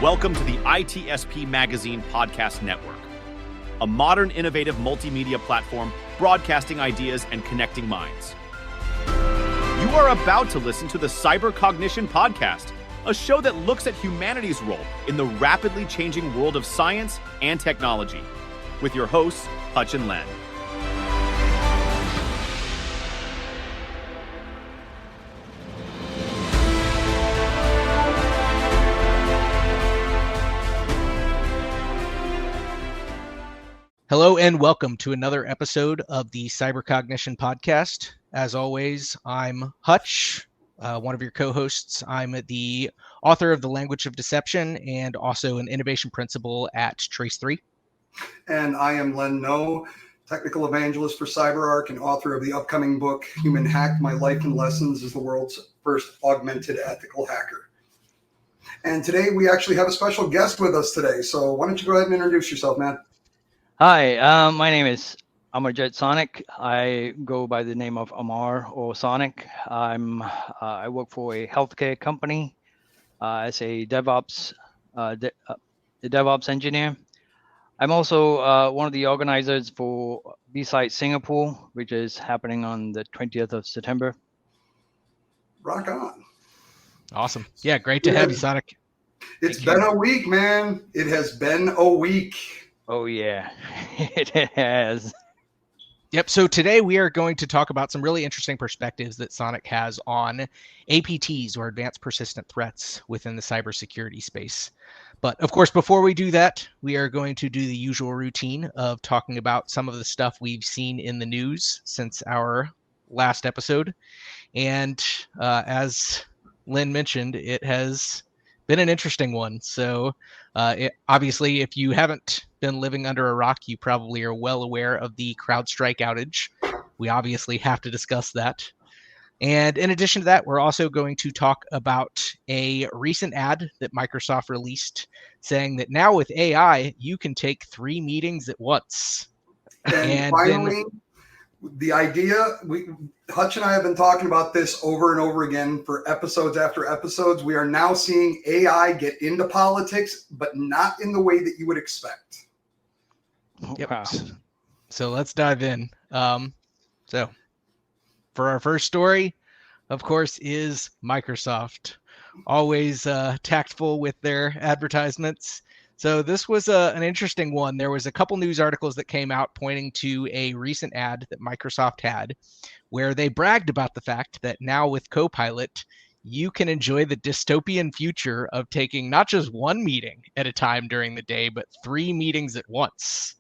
Welcome to the ITSP Magazine Podcast Network, a modern, innovative multimedia platform broadcasting ideas and connecting minds. You are about to listen to the Cognition Podcast, a show that looks at humanity's role in the rapidly changing world of science and technology, with your hosts, Hutch and Len. Hello and welcome to another episode of the Cognition Podcast. As always, I'm Hutch, one of your co-hosts. I'm the author of The Language of Deception and also an innovation principal at Trace3. And I am Len Noe, technical evangelist for CyberArk and author of the upcoming book, Human Hacked: My Life and Lessons as the World's First Augmented Ethical Hacker. And today we actually have a special guest with us today. So why don't you go ahead and introduce yourself, man? Hi, my name is Amar Sonik. I go by the name of Amar or Sonik. I work for a healthcare company as a DevOps engineer. I'm also one of the organizers for BSides Singapore, which is happening on the 20th of September. Rock on. Awesome. Yeah, great to have you, Sonic. It's been a week, man. It has been a week. Oh, yeah, it has. Yep. So today we are going to talk about some really interesting perspectives that Sonic has on APTs, or advanced persistent threats, within the cybersecurity space. But of course, before we do that, we are going to do the usual routine of talking about some of the stuff we've seen in the news since our last episode. And as Lynn mentioned, it has been an interesting one. So obviously, if you haven't been living under a rock, you probably are well aware of the Crowdstrike outage. We obviously have to discuss that. And in addition to that, we're also going to talk about a recent ad that Microsoft released saying that now with AI, you can take 3 meetings at once. And finally, the idea, Hutch and I have been talking about this over and over again for episodes after episodes. We are now seeing AI get into politics, but not in the way that you would expect. Yep. Wow. So let's dive in. So for our first story, of course, is Microsoft. Always tactful with their advertisements. So this was an interesting one. There was a couple news articles that came out pointing to a recent ad that Microsoft had where they bragged about the fact that now with Copilot, you can enjoy the dystopian future of taking not just 1 meeting at a time during the day, but 3 meetings at once.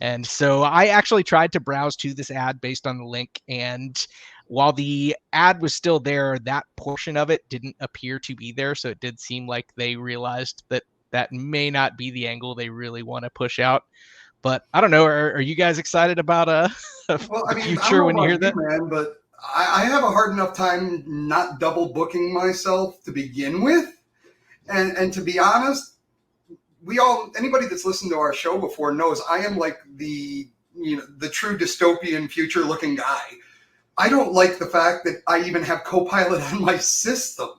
And so I actually tried to browse to this ad based on the link. And while the ad was still there, that portion of it didn't appear to be there. So it did seem like they realized that that may not be the angle they really want to push out. But I don't know. Are you guys excited about the future when you hear that? Man, but I have a hard enough time not double booking myself to begin with. And to be honest, anybody that's listened to our show before knows I am like the true dystopian future looking guy. I don't like the fact that I even have Copilot on my system.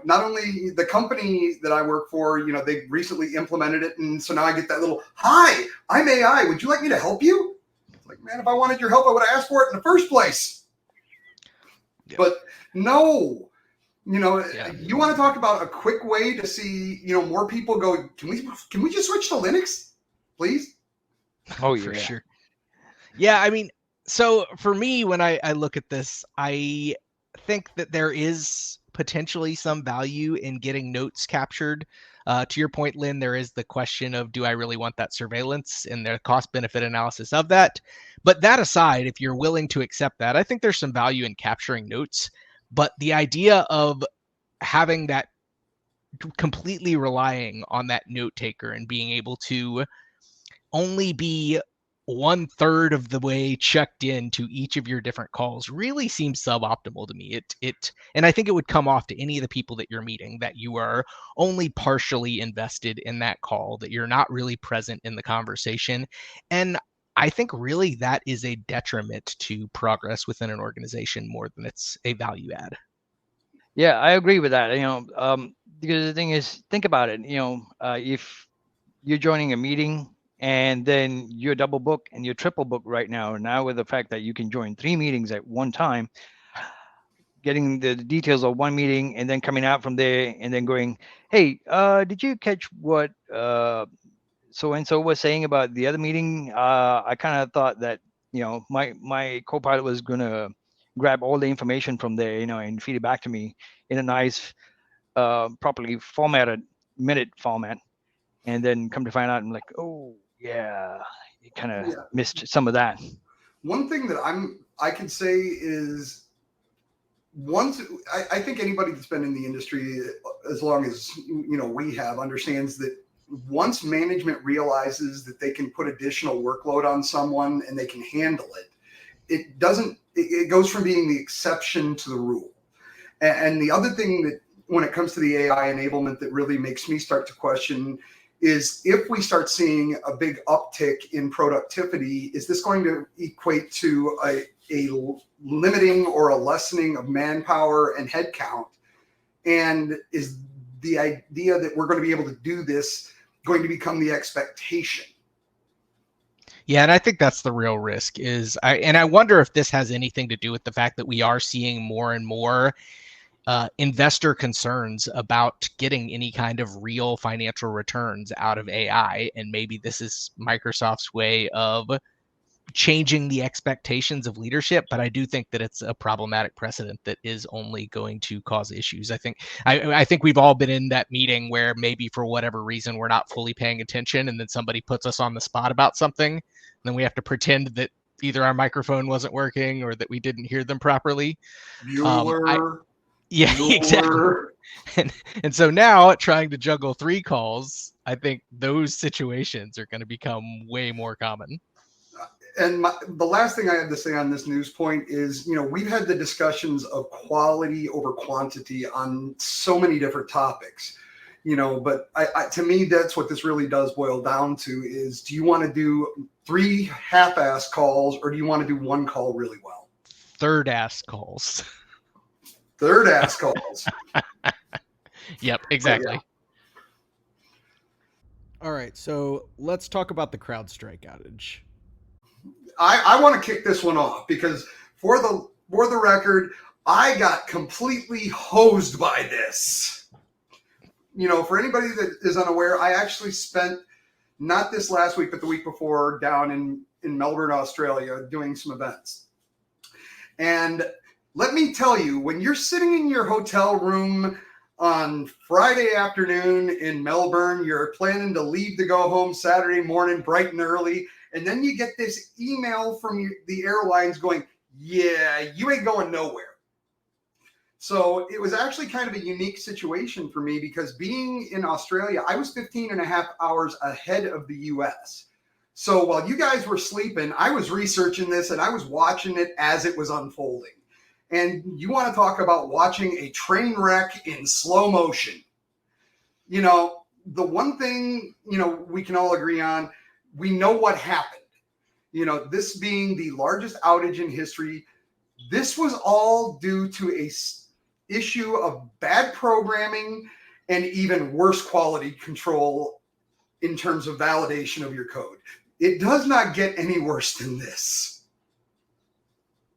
Not only the company that I work for, they recently implemented it. And so now I get that little, "Hi, I'm AI. Would you like me to help you?" It's like, man, if I wanted your help, I would have asked for it in the first place. Yeah. But no, you want to talk about a quick way to see, more people go, can we just switch to Linux, please? Oh, yeah. For sure. Yeah. I mean, so for me, when I look at this, I think that there is potentially some value in getting notes captured. To your point, Lynn, there is the question of, do I really want that surveillance and the cost-benefit analysis of that? But that aside, if you're willing to accept that, I think there's some value in capturing notes. But the idea of having that, completely relying on that note taker and being able to only be 1/3 of the way checked in to each of your different calls really seems suboptimal to me. And I think it would come off to any of the people that you're meeting that you are only partially invested in that call, that you're not really present in the conversation. And I think really that is a detriment to progress within an organization more than it's a value add. Yeah, I agree with that. because the thing is, think about it. If you're joining a meeting and then you're double booked and you're triple booked right now. Now with the fact that you can join 3 meetings at one time, getting the details of one meeting and then coming out from there and then going, hey, did you catch what so and so was saying about the other meeting? I kind of thought that my copilot was gonna grab all the information from there, and feed it back to me in a nice, properly formatted minute format, and then come to find out, I'm like, oh yeah, you kind of missed some of that. One thing that I can say is, once I think anybody that's been in the industry as long as we have understands that once management realizes that they can put additional workload on someone and they can handle it, it goes from being the exception to the rule. And the other thing that when it comes to the AI enablement that really makes me start to question is, if we start seeing a big uptick in productivity, is this going to equate to a limiting or a lessening of manpower and headcount? And is the idea that we're going to be able to do this going to become the expectation? Yeah, and I think that's the real risk I wonder if this has anything to do with the fact that we are seeing more and more investor concerns about getting any kind of real financial returns out of AI. And maybe this is Microsoft's way of changing the expectations of leadership, but I do think that it's a problematic precedent that is only going to cause issues. I think we've all been in that meeting where maybe for whatever reason we're not fully paying attention, and then somebody puts us on the spot about something, and then we have to pretend that either our microphone wasn't working or that we didn't hear them properly. Exactly. And so now, trying to juggle 3 calls, I think those situations are going to become way more common. And the last thing I have to say on this news point is, we've had the discussions of quality over quantity on so many different topics, but to me, that's what this really does boil down to is, do you want to do 3 half-ass calls, or do you want to do 1 call really well? Third-ass calls. Third-ass calls. Yep, exactly. Yeah. All right, so let's talk about the Crowdstrike outage. I want to kick this one off because for the record, I got completely hosed by this. For anybody that is unaware, I actually spent not this last week, but the week before down in Melbourne, Australia, doing some events. And let me tell you, when you're sitting in your hotel room on Friday afternoon in Melbourne, you're planning to leave to go home Saturday morning bright and early, and then you get this email from the airlines going, yeah, you ain't going nowhere. So it was actually kind of a unique situation for me because being in Australia, I was 15 and a half hours ahead of the US. So while you guys were sleeping, I was researching this and I was watching it as it was unfolding. And you want to talk about watching a train wreck in slow motion. The one thing, we can all agree on, we know what happened. This being the largest outage in history, this was all due to a issue of bad programming and even worse quality control in terms of validation of your code. It does not get any worse than this.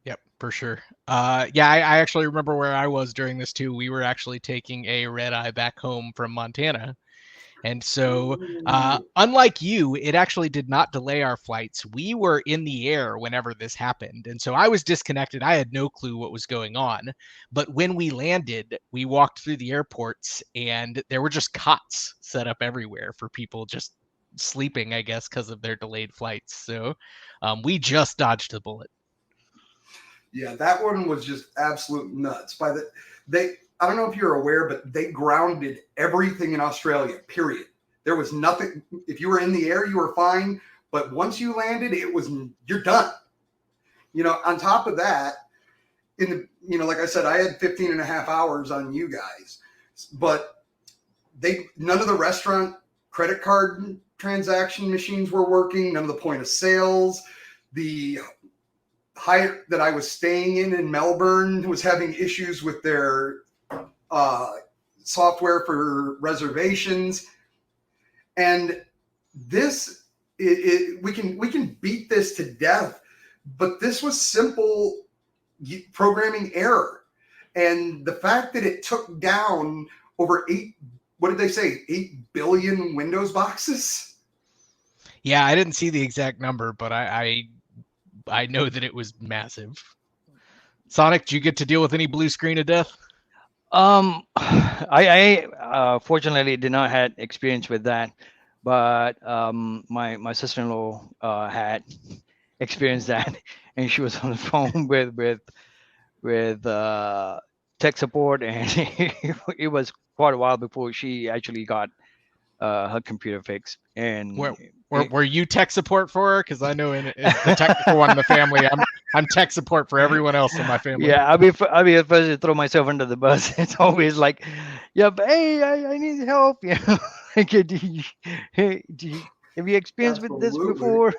Yep, for sure. I actually remember where I was during this too. We were actually taking a red eye back home from Montana. And so, unlike you, it actually did not delay our flights. We were in the air whenever this happened. And so I was disconnected. I had no clue what was going on. But when we landed, we walked through the airports and there were just cots set up everywhere for people just sleeping, I guess, because of their delayed flights. So we just dodged the bullet. Yeah, that one was just absolute nuts. I don't know if you're aware, but they grounded everything in Australia, period. There was nothing. If you were in the air, you were fine. But once you landed, you're done. On top of that, like I said, I had 15 and a half hours on you guys, but none of the restaurant credit card transaction machines were working. None of the point of sales. The Hyatt that I was staying in Melbourne was having issues with their software for reservations. And this, we can beat this to death, but this was simple programming error. And the fact that it took down over 8 billion Windows boxes? Yeah, I didn't see the exact number, but I know that it was massive. Sonic, did you get to deal with any blue screen of death? I fortunately did not have experience with that, but my sister-in-law had experienced that, and she was on the phone with tech support, and it was quite a while before she actually got her computer fixed. And were you tech support for her? Because I know in the technical one in the family, I'm tech support for everyone else in my family. Yeah, I'll be the first to throw myself under the bus. It's always like, yeah, but hey, I need help. You know, like, have you experienced with this before?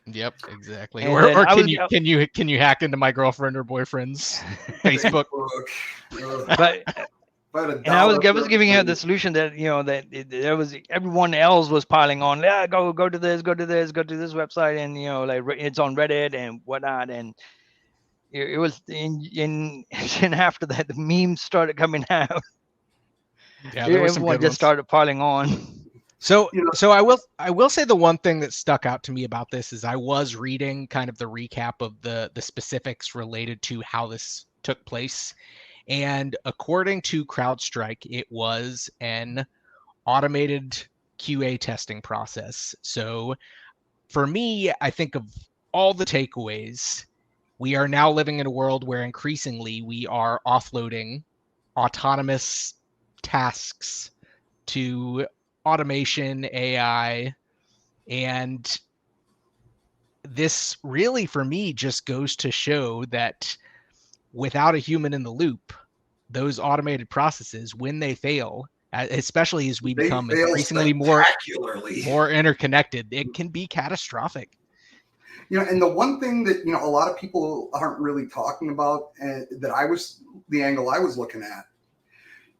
Yep, exactly. And Or can you hack into my girlfriend or boyfriend's Facebook? And I was giving her the solution that, you know, that there was everyone else was piling on. Yeah, go to this website, and, you know, like it's on Reddit and whatnot. And it was and after that, the memes started coming out. Yeah, there were some everyone good just ones. started piling on. So I will say the one thing that stuck out to me about this is I was reading kind of the recap of the specifics related to how this took place. And according to CrowdStrike, it was an automated QA testing process. So for me, I think of all the takeaways, we are now living in a world where increasingly we are offloading autonomous tasks to automation, AI, and this really, for me, just goes to show that without a human in the loop, those automated processes, when they fail, especially as we become increasingly more interconnected, it can be catastrophic. You know, and the one thing that, you know, a lot of people aren't really talking about, and the angle I was looking at.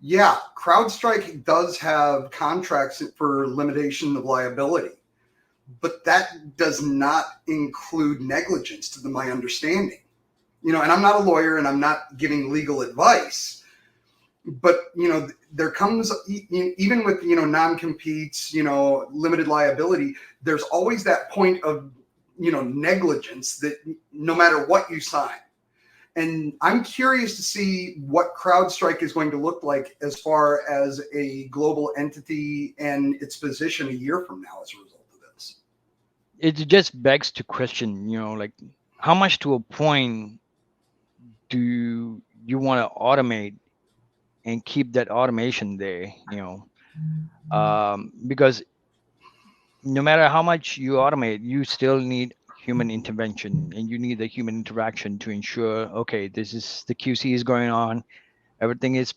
Yeah, CrowdStrike does have contracts for limitation of liability, but that does not include negligence, to my understanding. You know, and I'm not a lawyer and I'm not giving legal advice, but, you know, there comes, even with, you know, non-competes, you know, limited liability, there's always that point of, you know, negligence that no matter what you sign. And I'm curious to see what CrowdStrike is going to look like as far as a global entity and its position a year from now as a result of this. It just begs to question, you know, like, how much to a point do you want to automate and keep that automation there, you know? Because no matter how much you automate, you still need human intervention, and you need the human interaction to ensure, okay, this is the QC is going on, everything is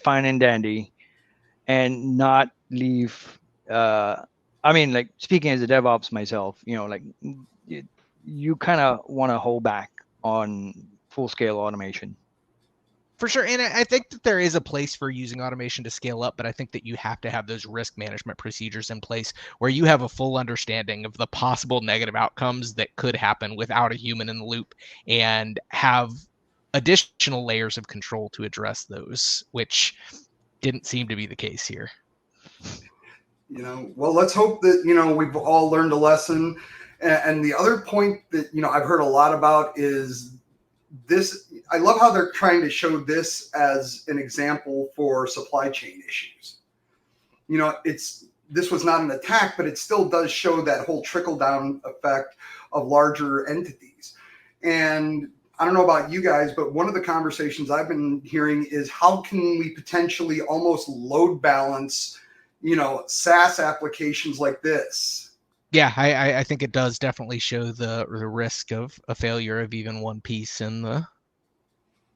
fine and dandy, and not leave. I mean, like, speaking as a DevOps myself, you know, like, you kind of want to hold back on full-scale automation. For sure. And I think that there is a place for using automation to scale up, but I think that you have to have those risk management procedures in place where you have a full understanding of the possible negative outcomes that could happen without a human in the loop, and have additional layers of control to address those, which didn't seem to be the case here. You know, well, let's hope that, you know, we've all learned a lesson. And the other point that, you know, I've heard a lot about is this. I love how they're trying to show this as an example for supply chain issues. You know, this was not an attack, but it still does show that whole trickle down effect of larger entities. And I don't know about you guys, but one of the conversations I've been hearing is how can we potentially almost load balance, you know, SaaS applications like this? Yeah, I think it does definitely show the risk of a failure of even one piece in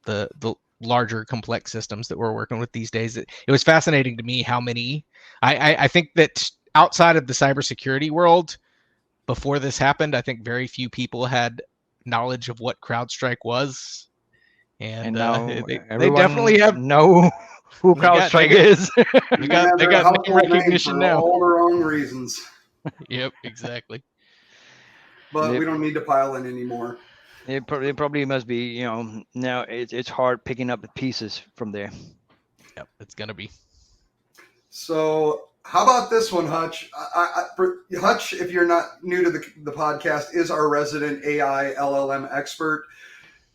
the larger complex systems that we're working with these days. It was fascinating to me how many, I think that outside of the cybersecurity world, before this happened, I think very few people had knowledge of what CrowdStrike was. And now they definitely have no. who CrowdStrike is. They got name recognition now. All the wrong reasons. Yep, exactly. But we don't need to pile in anymore. It probably must be, now it's hard picking up the pieces from there. Yep, it's gonna be. So how about this one, Hutch? Hutch, if you're not new to the podcast, is our resident AI LLM expert.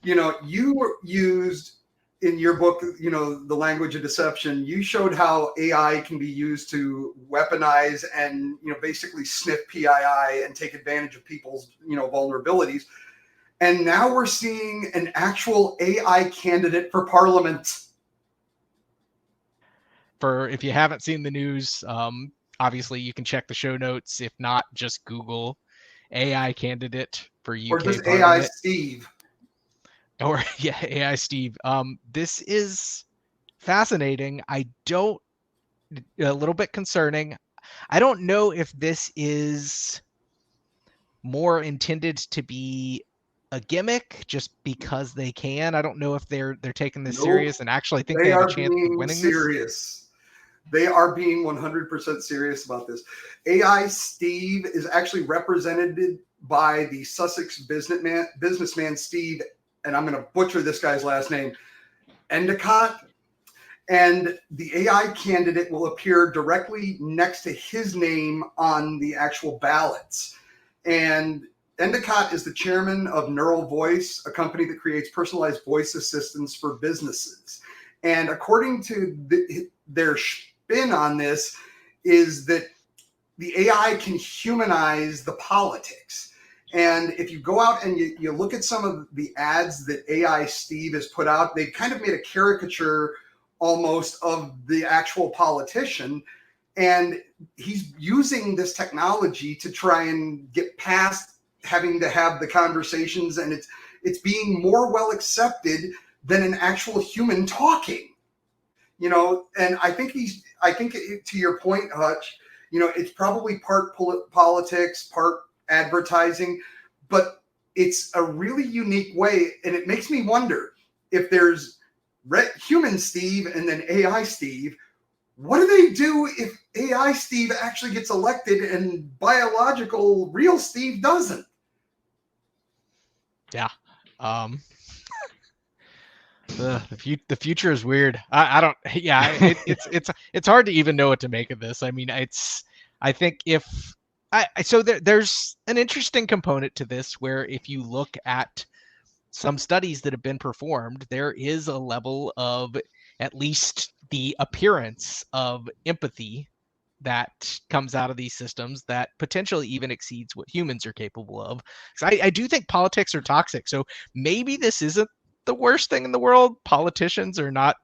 You used in your book, the language of deception. You showed how AI can be used to weaponize and basically sniff PII and take advantage of people's vulnerabilities. And now we're seeing an actual AI candidate for parliament. If you haven't seen the news, obviously you can check the show notes. If not, just Google AI candidate for UK. Or just Parliament. AI Steve. Or AI Steve. This is fascinating. A little bit concerning. I don't know if this is more intended to be a gimmick just because they can. I don't know if they're taking this serious and actually think they have a chance of winning serious. They are being 100% serious about this. AI Steve is actually represented by the Sussex businessman Steve, and I'm going to butcher this guy's last name, Endicott. And the AI candidate will appear directly next to his name on the actual ballots. And Endicott is the chairman of Neural Voice, a company that creates personalized voice assistants for businesses. And according to their spin on this is that the AI can humanize the politics. And if you go out and you look at some of the ads that AI Steve has put out, they kind of made a caricature almost of the actual politician. And he's using this technology to try and get past having to have the conversations, and it's being more well accepted than an actual human talking. And I think to your point, Hutch, it's probably part politics, part advertising, but it's a really unique way. And it makes me wonder if there's human Steve and then AI Steve, what do they do if AI Steve actually gets elected and biological real Steve doesn't? Yeah. The future is weird. I don't. Yeah, it's hard to even know what to make of this. I mean, there's an interesting component to this where if you look at some studies that have been performed, there is a level of at least the appearance of empathy that comes out of these systems that potentially even exceeds what humans are capable of. So I do think politics are toxic. So maybe this isn't the worst thing in the world. Politicians are not.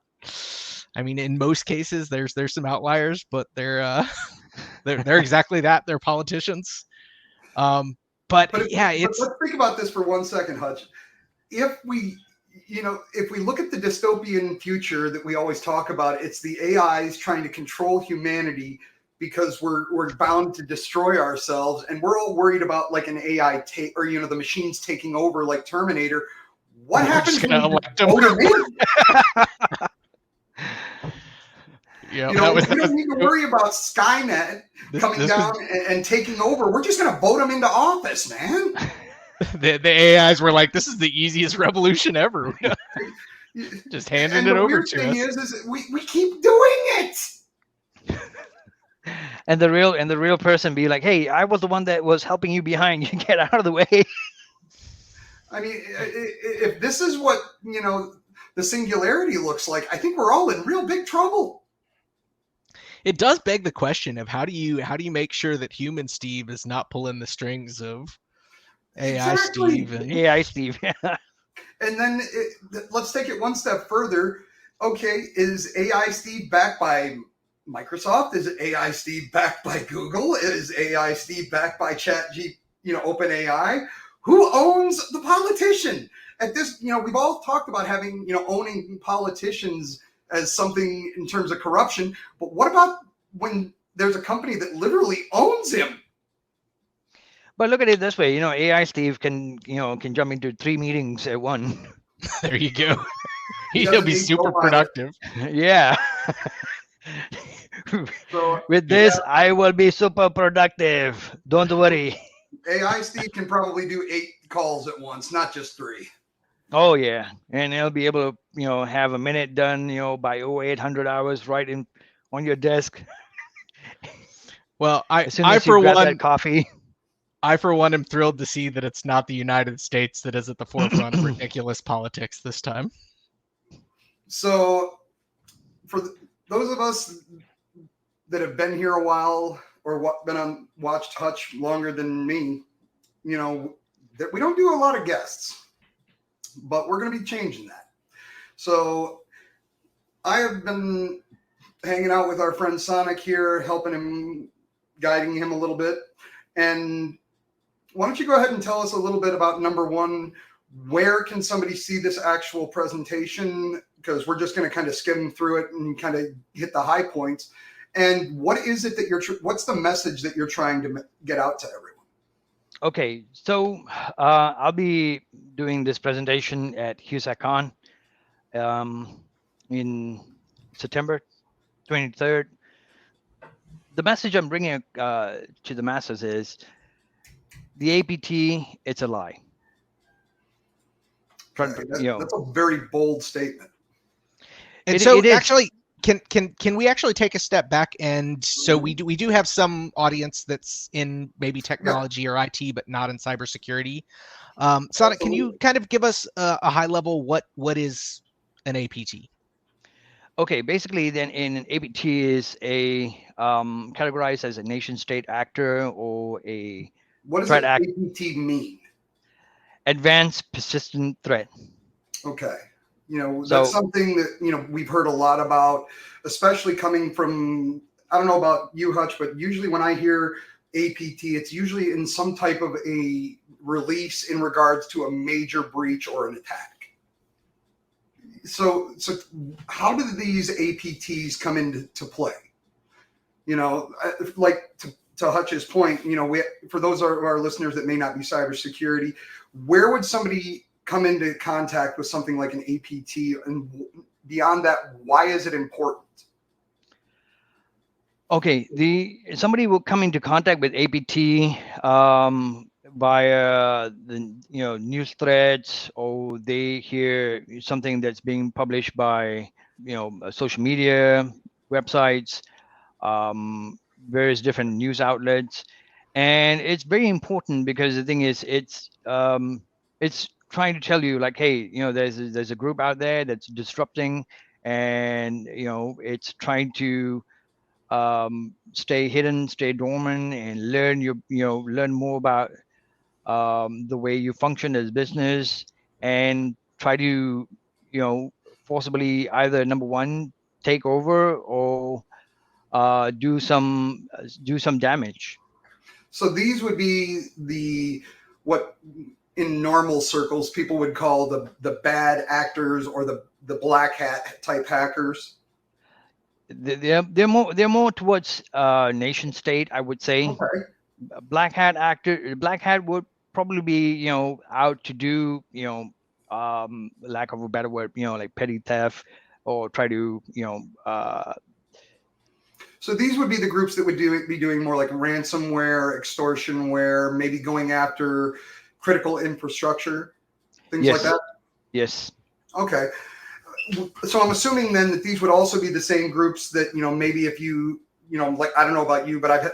I mean, in most cases, there's some outliers, but they're exactly that. They're politicians. But let's think about this for 1 second, Hutch. If we look at the dystopian future that we always talk about, it's the AIs trying to control humanity because we're bound to destroy ourselves, and we're all worried about like an AI or the machines taking over like Terminator. What happens when you vote them in? Yeah, we don't need to worry about Skynet coming down and taking over. We're just going to vote them into office, man. The AIs were like, this is the easiest revolution ever. Just handing it over to us. The weird thing is we keep doing it. And the real person be like, hey, I was the one that was helping you behind. You get out of the way. I mean, if this is what, the singularity looks like, I think we're all in real big trouble. It does beg the question of how do you make sure that human Steve is not pulling the strings of AI Steve and AI Steve. Yeah. And then let's take it one step further. Okay, is AI Steve backed by Microsoft? Is it AI Steve backed by Google? Is AI Steve backed by OpenAI? Who owns the politician? At this, we've all talked about having, owning politicians as something in terms of corruption. But what about when there's a company that literally owns him? But look at it this way, AI Steve can jump into 3 meetings at one. There you go. He'll be super productive. Yeah. So, With this, I will be super productive. Don't worry. AI Steve can probably do 8 calls at once, not just 3. Oh yeah, and he'll be able to, have a minute done, by 0800 hours right in on your desk. Well, As soon as you grab that coffee. I for one am thrilled to see that it's not the United States that is at the forefront of ridiculous politics this time. So, for those of us that have been here a while or watched Hutch longer than me, that we don't do a lot of guests, but we're going to be changing that. So I have been hanging out with our friend Sonic here, helping him, guiding him a little bit. And why don't you go ahead and tell us a little bit about number one, where can somebody see this actual presentation? Because we're just going to kind of skim through it and kind of hit the high points. And what is it that what's the message that you're trying to get out to everyone? Okay, so I'll be doing this presentation at HUSACCon in September 23rd. The message I'm bringing to the masses is the APT, it's a lie. That's a very bold statement. And so actually, can we actually take a step back? And so we do have some audience that's in maybe technology or IT, but not in cybersecurity. Sonic, can you kind of give us a high level what is an APT? Okay, basically, then an APT is a categorized as a nation state actor or a what does threat APT mean? Advanced persistent threat. Okay. That's something that, we've heard a lot about, especially coming from, I don't know about you, Hutch, but usually when I hear APT, it's usually in some type of a release in regards to a major breach or an attack. So how do these APTs come into play? Like to Hutch's point, for those of our listeners that may not be cybersecurity, where would somebody come into contact with something like an APT, and beyond that, why is it important? Okay, somebody will come into contact with APT via the news threads, or they hear something that's being published by social media websites, various different news outlets, and it's very important because the thing is it's trying to tell you, like, hey, there's a group out there that's disrupting, and it's trying to stay hidden, stay dormant, and learn more about the way you function as business, and try to forcibly either, number one, take over or do some damage. So these would be what in normal circles people would call the bad actors or the black hat type hackers. They're more towards nation state, I would say. Okay. Black hat would probably be out to do lack of a better word, like petty theft, or try to So these would be the groups that would be doing more like ransomware, extortionware, maybe going after critical infrastructure, things like that? Yes. Okay. So I'm assuming then that these would also be the same groups that, maybe if you, like, I don't know about you, but I've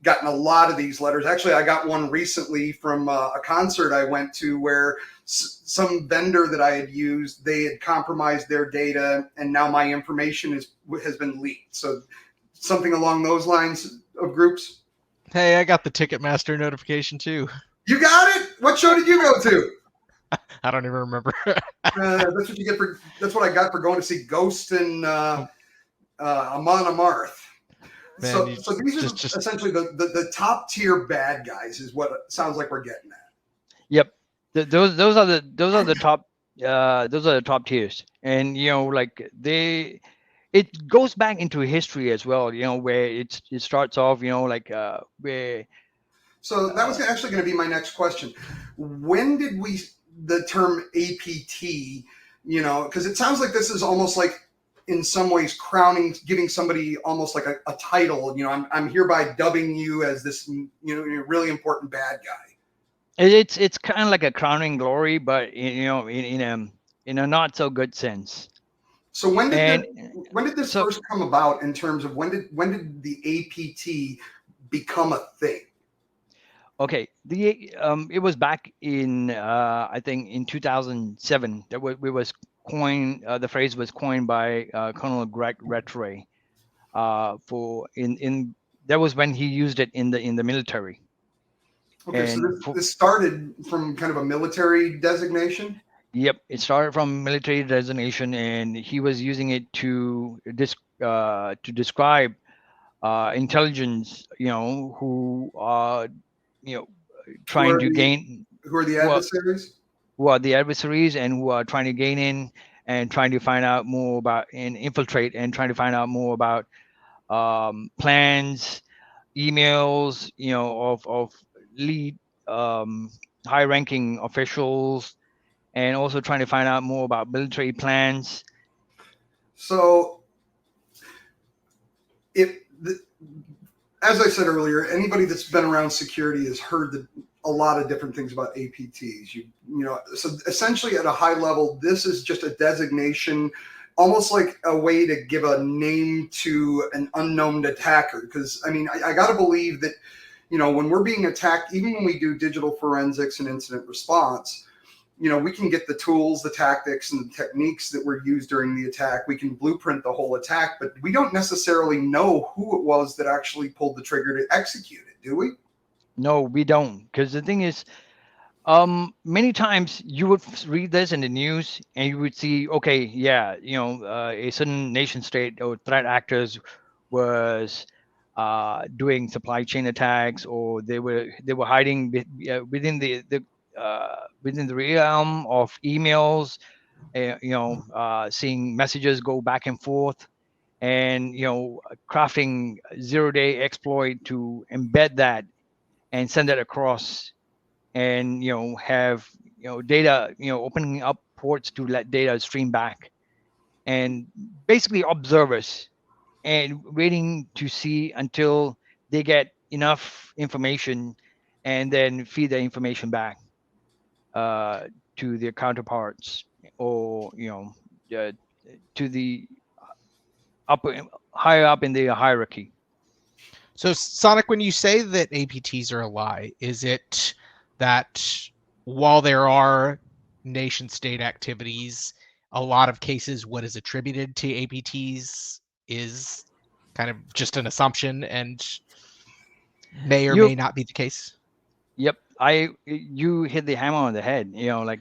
gotten a lot of these letters. Actually, I got one recently from a concert I went to where some vendor that I had used, they had compromised their data, and now my information has been leaked. So something along those lines of groups. Hey, I got the Ticketmaster notification too. You got it? What show did you go to? I don't even remember. That's what you get that's what I got for going to see Ghost and Amon Amarth. So these are just essentially the top tier bad guys is what it sounds like we're getting at. Yep. Those are the top those are the top tiers. And it goes back into history as well, where it starts off, where. So that was actually going to be my next question. When did the term APT You know, because it sounds like this is almost like, in some ways, giving somebody almost like a title. You know, I'm hereby dubbing you as this, you know, really important bad guy. It's kind of like a crowning glory, but in a not so good sense. So when did this first come about in terms of when did the APT become a thing? Okay, it was back in I think in 2007 that was coined. The phrase was coined by Colonel Greg Rattray. That was when he used it in the military. Okay, and so this started from kind of a military designation? Yep, it started from military designation, and he was using it to describe intelligence, who are, trying to gain. Who are the adversaries? Who are the adversaries, and who are trying to gain in and trying to find out more about and infiltrate and trying to find out more about plans, emails, of lead high-ranking officials, and also trying to find out more about military plans. So, as I said earlier, anybody that's been around security has heard a lot of different things about APTs. So essentially at a high level, this is just a designation, almost like a way to give a name to an unknown attacker. Because, I mean, I got to believe that, when we're being attacked, even when we do digital forensics and incident response, we can get the tools, the tactics, and the techniques that were used during the attack. We can blueprint the whole attack, but we don't necessarily know who it was that actually pulled the trigger to execute it, do we? No, we don't. Because the thing is, many times you would read this in the news and you would see, okay, yeah, a certain nation state or threat actors was doing supply chain attacks, or they were hiding within the realm of emails, seeing messages go back and forth, and crafting zero-day exploit to embed that and send that across, and have data, opening up ports to let data stream back, and basically observers and waiting to see until they get enough information and then feed the information back to their counterparts, or to the higher up in the hierarchy. So, Sonic, when you say that APTs are a lie, is it that while there are nation state activities, a lot of cases what is attributed to APTs is kind of just an assumption and may or may not be the case? Yep. You hit the hammer on the head. Like,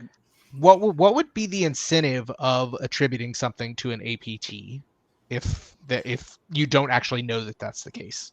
what would be the incentive of attributing something to an APT if you don't actually know that that's the case?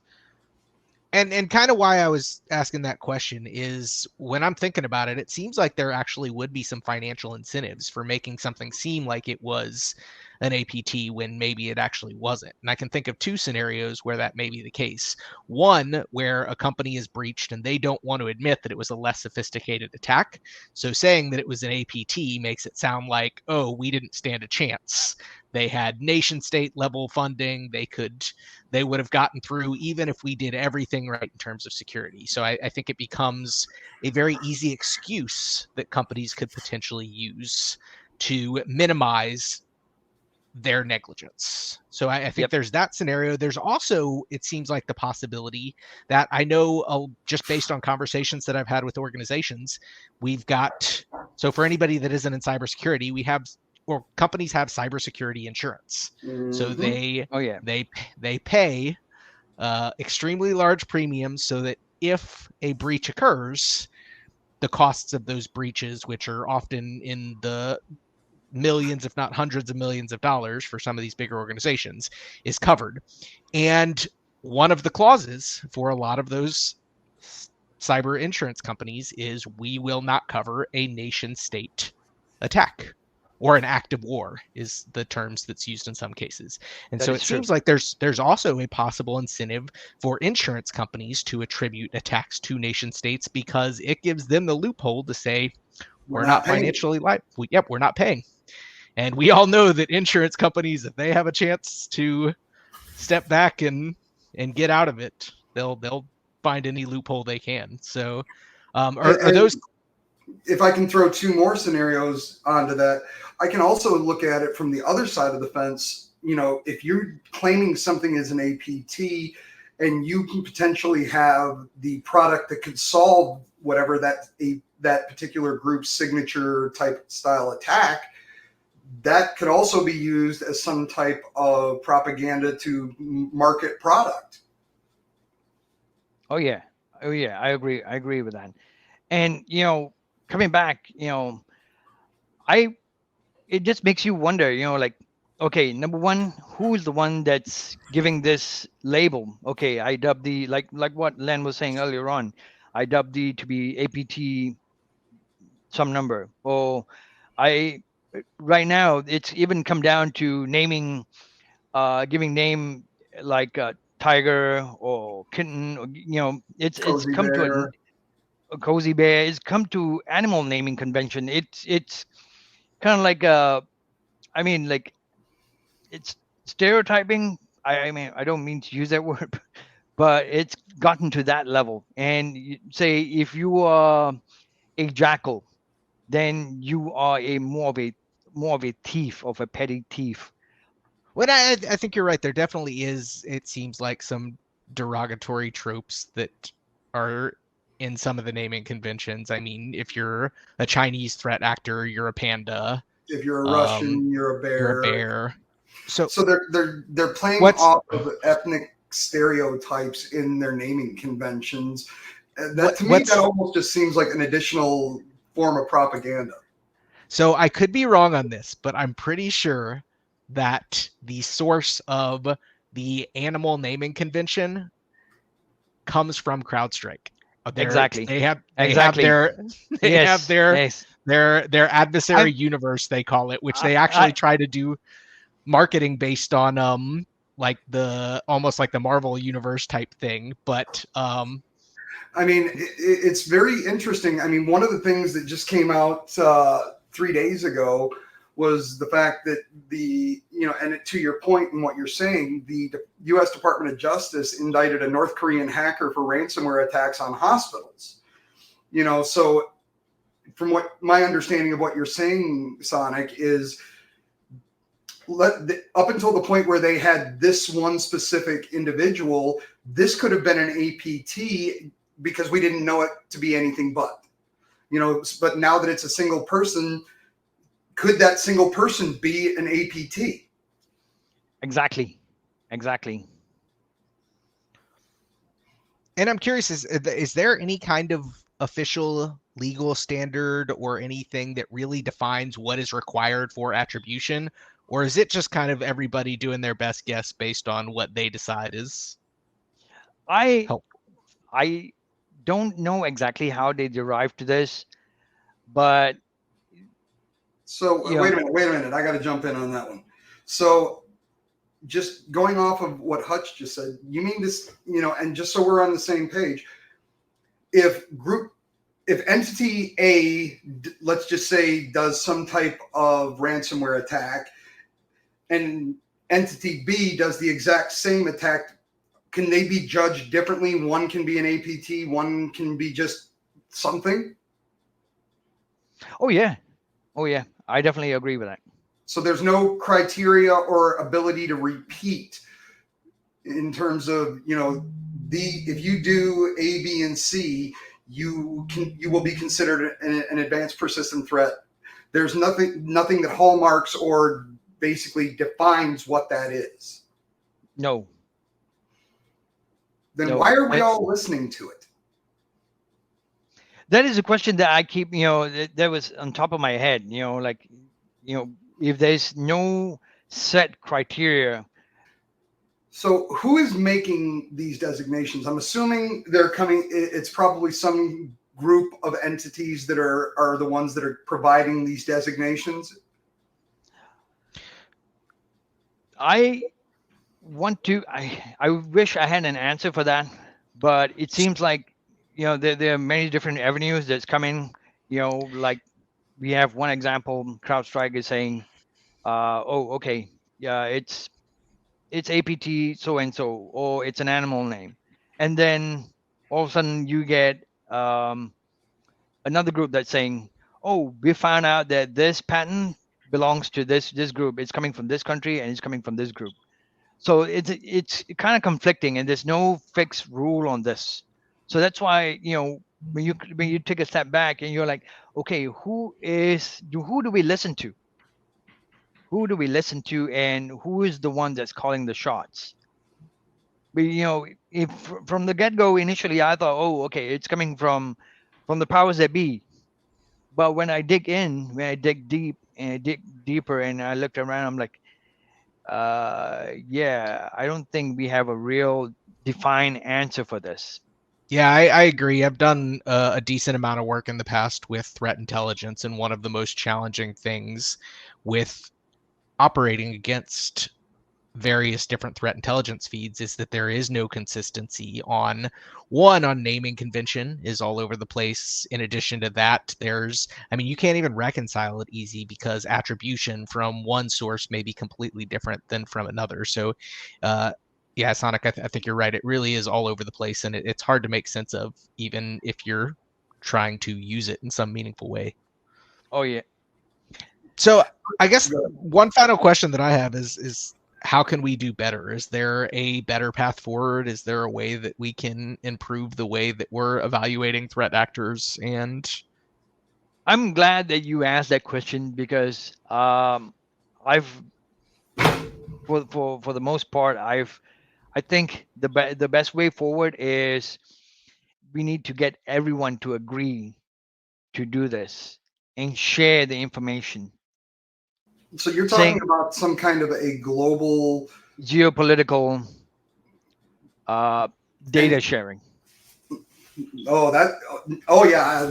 And kind of why I was asking that question is, when I'm thinking about it, it seems like there actually would be some financial incentives for making something seem like it was an APT when maybe it actually wasn't. And I can think of two scenarios where that may be the case. One, where a company is breached and they don't want to admit that it was a less sophisticated attack. So saying that it was an APT makes it sound like, oh, we didn't stand a chance. They had nation state level funding. They would have gotten through even if we did everything right in terms of security. So I think it becomes a very easy excuse that companies could potentially use to minimize their negligence. So I think there's that scenario. There's also, it seems like, the possibility that I know just based on conversations that I've had with organizations, we've got, so for anybody that isn't in cybersecurity, companies have cybersecurity insurance. Mm-hmm. So they pay extremely large premiums so that if a breach occurs, the costs of those breaches, which are often in the millions, if not hundreds of millions of dollars for some of these bigger organizations, is covered. And one of the clauses for a lot of those cyber insurance companies is, we will not cover a nation state attack, or an act of war is the terms that's used in some cases. And so it seems like there's also a possible incentive for insurance companies to attribute attacks to nation states, because it gives them the loophole to say, we're not financially liable. We're not paying. And we all know that insurance companies, if they have a chance to step back and get out of it, they'll find any loophole they can. So are those... If I can throw two more scenarios onto that, I can also look at it from the other side of the fence. If you're claiming something as an APT and you can potentially have the product that could solve whatever that particular group's signature type style attack, that could also be used as some type of propaganda to market product. Oh yeah, I agree with that. And coming back, it just makes you wonder, like, okay, number one, who's the one that's giving this label? Okay, I dubbed the, like what Len was saying earlier on, I dubbed the to be APT some number. Or right now it's even come down to naming, giving name like tiger or kitten, or, it's come to a cozy bear. It's come to animal naming convention. It's kind of like like it's stereotyping. I mean, I don't mean to use that word, but it's gotten to that level. And say if you are a jackal, then you are more of a thief, of a petty thief. Well, I think you're right. There definitely is, it seems like, some derogatory tropes that are in some of the naming conventions. I mean, if you're a Chinese threat actor, you're a panda. If you're a Russian, you're a bear. You're a bear. So they're playing off of ethnic stereotypes in their naming conventions. That almost just seems like an additional form of propaganda. So I could be wrong on this, but I'm pretty sure that the source of the animal naming convention comes from CrowdStrike. Exactly. They have their adversary universe, they call it, which they actually try to do marketing based on like almost like the Marvel universe type thing. But I mean, it's very interesting. I mean, one of the things that just came out 3 days ago was the fact that and to your point and what you're saying, the U.S. Department of Justice indicted a North Korean hacker for ransomware attacks on hospitals. So from what my understanding of what you're saying, Sonic, is up until the point where they had this one specific individual, this could have been an APT because we didn't know it to be anything but. But now that it's a single person, could that single person be an APT? Exactly. And I'm curious, is there any kind of official legal standard or anything that really defines what is required for attribution? Or is it just kind of everybody doing their best guess based on what they decide is helpful? I don't know exactly how they derived to this, but wait a minute. I got to jump in on that one. So just going off of what Hutch just said, you mean this, and just so we're on the same page, if entity A, let's just say, does some type of ransomware attack and entity B does the exact same attack, can they be judged differently? One can be an APT, one can be just something? Oh yeah. I definitely agree with that. So there's no criteria or ability to repeat in terms of, if you do A, B, and C, you will be considered an advanced persistent threat. There's nothing that hallmarks or basically defines what that is. No. Then why are we all listening to it? That is a question that I keep, that was on top of my head, if there's no set criteria. So who is making these designations? I'm assuming it's probably some group of entities that are the ones that are providing these designations. I wish I had an answer for that, but it seems like, there are many different avenues that's coming, like we have one example, CrowdStrike is saying, okay, yeah, it's APT so and so, or it's an animal name, and then all of a sudden you get another group that's saying, oh, we found out that this patent belongs to this group. It's coming from this country and it's coming from this group. So it's kind of conflicting, and there's no fixed rule on this. So that's why, when you take a step back and you're like, okay, who do we listen to? Who do we listen to, and who is the one that's calling the shots? But if from the get-go, initially I thought, oh, okay, it's coming from the powers that be. But when I dig deep and I dig deeper and I looked around, I'm like, yeah, I don't think we have a real defined answer for this. Yeah, I agree. I've done a decent amount of work in the past with threat intelligence, and one of the most challenging things with operating against various different threat intelligence feeds is that there is no consistency on naming convention is all over the place. In addition to that, you can't even reconcile it easy because attribution from one source may be completely different than from another. So yeah, Sonic, I think you're right. It really is all over the place, and it's hard to make sense of, even if you're trying to use it in some meaningful way. Oh yeah. So I guess one final question that I have is how can we do better? Is there a better path forward? Is there a way that we can improve the way that we're evaluating threat actors? And I'm glad that you asked that question, because I've for the most part I think the best way forward is we need to get everyone to agree to do this and share the information. So you're talking about some kind of a global geopolitical data sharing. Oh yeah,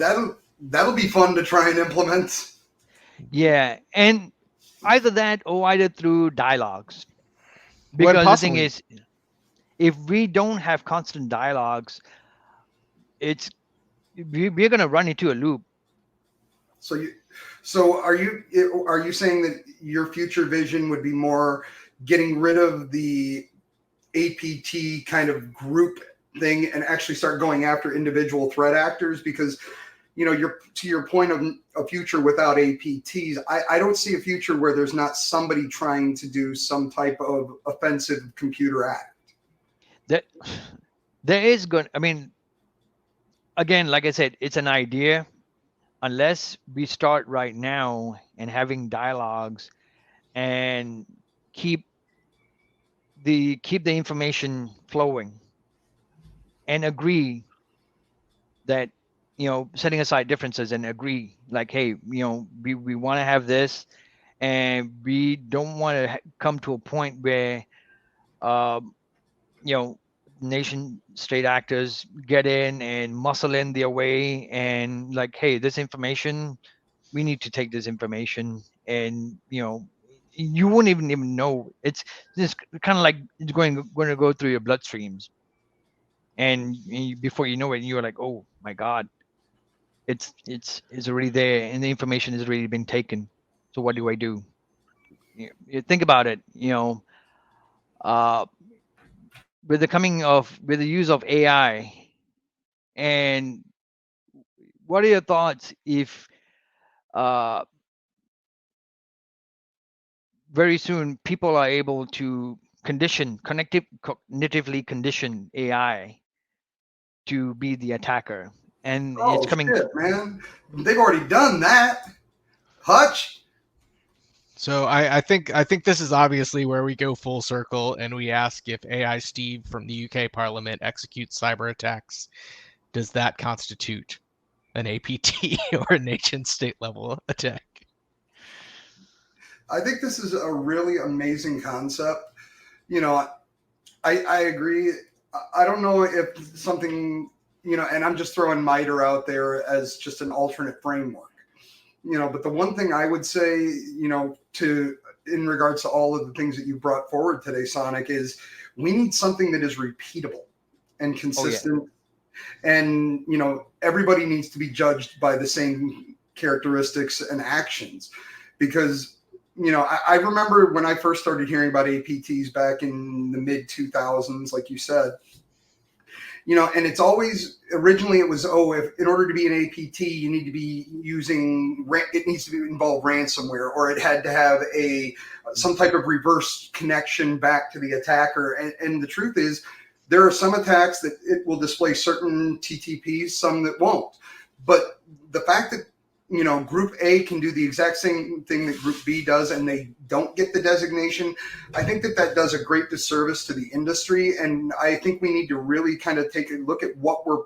that'll be fun to try and implement. Yeah, and either through dialogues. Because the thing is, if we don't have constant dialogues, we're going to run into a loop. So are you saying that your future vision would be more getting rid of the APT kind of group thing and actually start going after individual threat actors? Because to your point of a future without APTs, I don't see a future where there's not somebody trying to do some type of offensive computer act. There is going. I mean, again, like I said, it's an idea. Unless we start right now and having dialogues and keep the information flowing and agree that, setting aside differences and agree, like, hey, we want to have this, and we don't want to come to a point where nation state actors get in and muscle in their way and like, hey, this information, we need to take this information, and you won't even know. It's just kind of like it's going to go through your bloodstreams, and before you know it, you're like, oh my god, it's already there, and the information has already been taken. So what do I do? You think about it. With the use of AI, and what are your thoughts if very soon people are able to cognitively condition AI to be the attacker? And it's coming. Shit, man, they've already done that. Hutch. So I think this is obviously where we go full circle and we ask, if AI Steve from the UK Parliament executes cyber attacks, does that constitute an APT or a nation state level attack? I think this is a really amazing concept. I agree. I don't know if something, and I'm just throwing MITRE out there as just an alternate framework. But the one thing I would say, in regards to all of the things that you brought forward today, Sonic, is we need something that is repeatable and consistent. Oh, yeah. And, everybody needs to be judged by the same characteristics and actions, because I remember when I first started hearing about APTs back in the mid 2000s, like you said, and it's always, originally it was, if in order to be an APT, you need to be it needs to be involve ransomware, or it had to have some type of reverse connection back to the attacker. And the truth is, there are some attacks that it will display certain TTPs, some that won't. But the fact that, Group A can do the exact same thing that Group B does, and they don't get the designation, I think that does a great disservice to the industry. And I think we need to really kind of take a look at what we're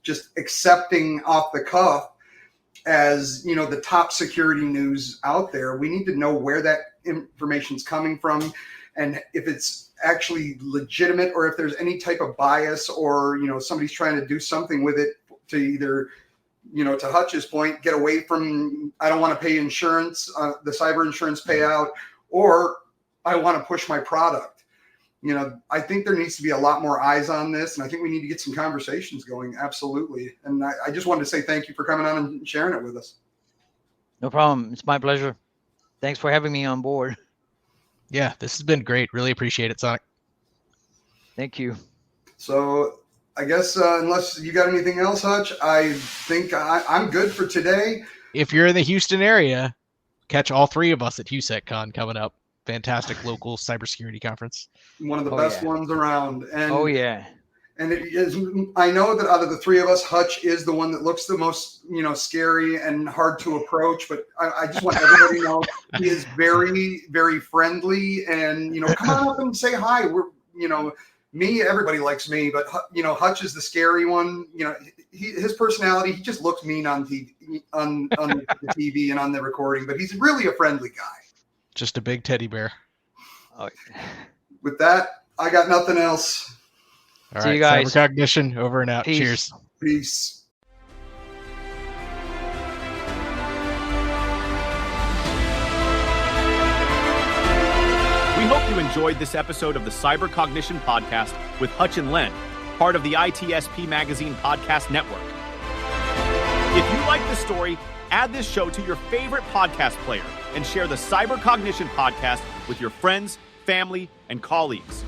just accepting off the cuff as, the top security news out there. We need to know where that information is coming from, and if it's actually legitimate, or if there's any type of bias, or, somebody's trying to do something with it to either, to Hutch's point, get away from, I don't want to pay insurance, the cyber insurance payout, or I want to push my product. I think there needs to be a lot more eyes on this, and I think we need to get some conversations going. Absolutely. And I just wanted to say thank you for coming on and sharing it with us. No problem. It's my pleasure. Thanks for having me on board. Yeah, this has been great. Really appreciate it, Sonic. Thank you. So I guess unless you got anything else, Hutch, I think I'm good for today. If you're in the Houston area, catch all three of us at HUSECCon coming up. Fantastic local cybersecurity conference. One of the best ones around. And, And it is, I know that out of the three of us, Hutch is the one that looks the most, scary and hard to approach. But I just want everybody to know he is very, very friendly. And, come on up and say hi. We're, me, everybody likes me, but Hutch is the scary one. His personality, he just looks mean on TV, on the TV and on the recording, but he's really a friendly guy. Just a big teddy bear. With that, I got nothing else. All See right, you guys. Cognition over and out. Peace. Cheers. Peace. We hope you enjoyed this episode of the Cognition Podcast with Hutch and Len, part of the ITSP Magazine Podcast Network. If you like this story, add this show to your favorite podcast player and share the Cognition Podcast with your friends, family, and colleagues.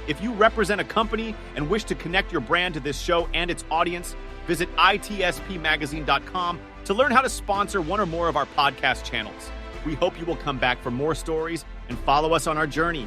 If you represent a company and wish to connect your brand to this show and its audience, visit itspmagazine.com to learn how to sponsor one or more of our podcast channels. We hope you will come back for more stories and follow us on our journey.